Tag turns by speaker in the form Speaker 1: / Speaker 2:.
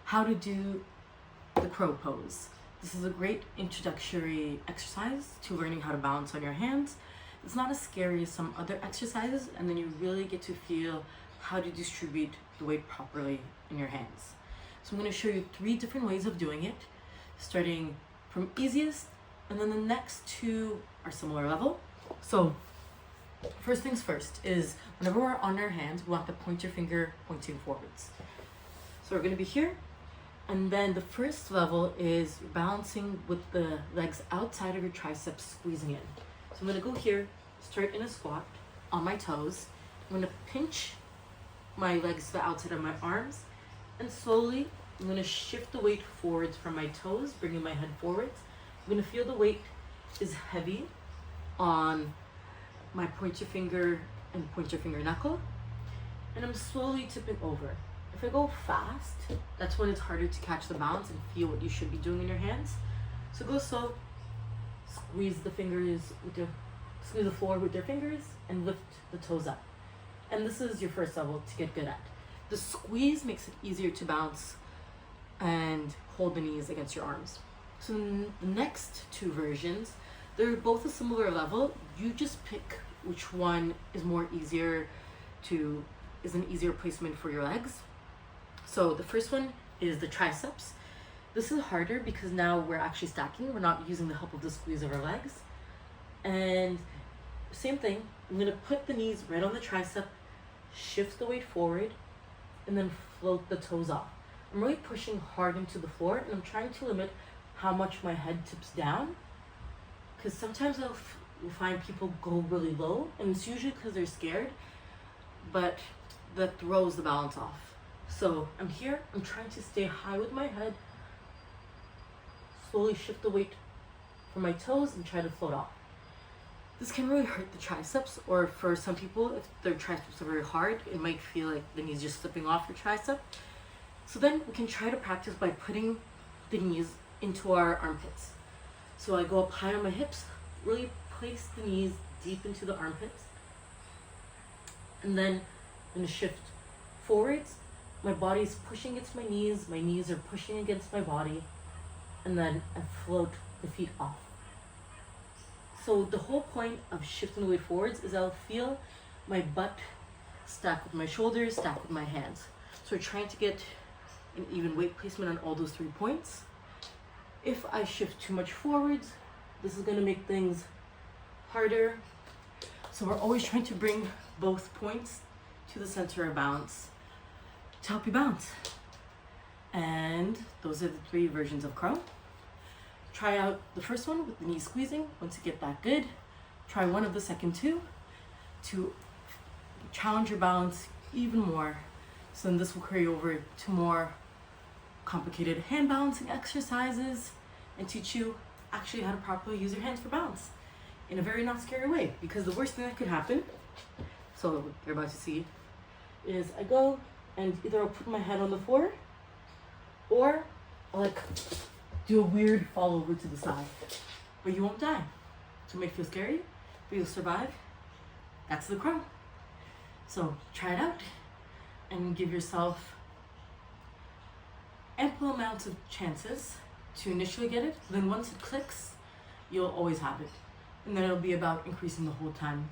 Speaker 1: how to do the crow pose. This is a great introductory exercise to learning how to balance on your hands. It's not as scary as some other exercises, and then you really get to feel how to distribute the weight properly in your hands. So I'm going to show you 3 different ways of doing it, starting from easiest, and then the next 2 are similar level. So first things first is whenever we're on our hands, we want the pointer finger pointing forwards. So we're going to be here, and then the first level is balancing with the legs outside of your triceps, squeezing in. So I'm going to go here, start in a squat on my toes. I'm going to pinch my legs to the outside of my arms, and slowly I'm going to shift the weight forwards from my toes, bringing my head forwards. I'm going to feel the weight is heavy on my pointer finger and pointer finger knuckle, and I'm slowly tipping over. If I go fast, that's when it's harder to catch the balance and feel what you should be doing in your hands. So go slow, squeeze the floor with your fingers, and lift the toes up. And this is your first level to get good at. The squeeze makes it easier to bounce and hold the knees against your arms. So the next 2 versions, they're both a similar level. You just pick which one is an easier placement for your legs. So the first one is the triceps. This is harder because now we're actually stacking. We're not using the help of the squeeze of our legs. And same thing, I'm gonna put the knees right on the tricep, shift the weight forward, and then float the toes off. I'm really pushing hard into the floor, and I'm trying to limit how much my head tips down, because sometimes you'll find people go really low, and it's usually because they're scared, but that throws the balance off. So I'm here, I'm trying to stay high with my head, slowly shift the weight from my toes and try to float off. This can really hurt the triceps, or for some people, if their triceps are very hard, it might feel like the knees just slipping off your tricep. So then we can try to practice by putting the knees into our armpits. So I go up high on my hips, really place the knees deep into the armpits, and then I'm going to shift forwards. My body is pushing against my knees are pushing against my body, and then I float the feet off. So the whole point of shifting the weight forwards is I'll feel my butt stack with my shoulders, stack with my hands. So we're trying to get an even weight placement on all those 3 points. If I shift too much forwards, this is going to make things harder. So we're always trying to bring both points to the center of balance to help you balance. And those are the 3 versions of crow. Try out the first one with the knee squeezing. Once you get that good, try one of the second 2 to challenge your balance even more. So then this will carry over to more complicated hand balancing exercises and teach you actually how to properly use your hands for balance in a very not scary way. Because the worst thing that could happen, so what you're about to see, is I go and either I'll put my head on the floor, or I'll do a weird fall over to the side, but you won't die. So it may feel scary, but you'll survive. That's the crow. So try it out and give yourself ample amounts of chances to initially get it. Then once it clicks, you'll always have it. And then it'll be about increasing the whole time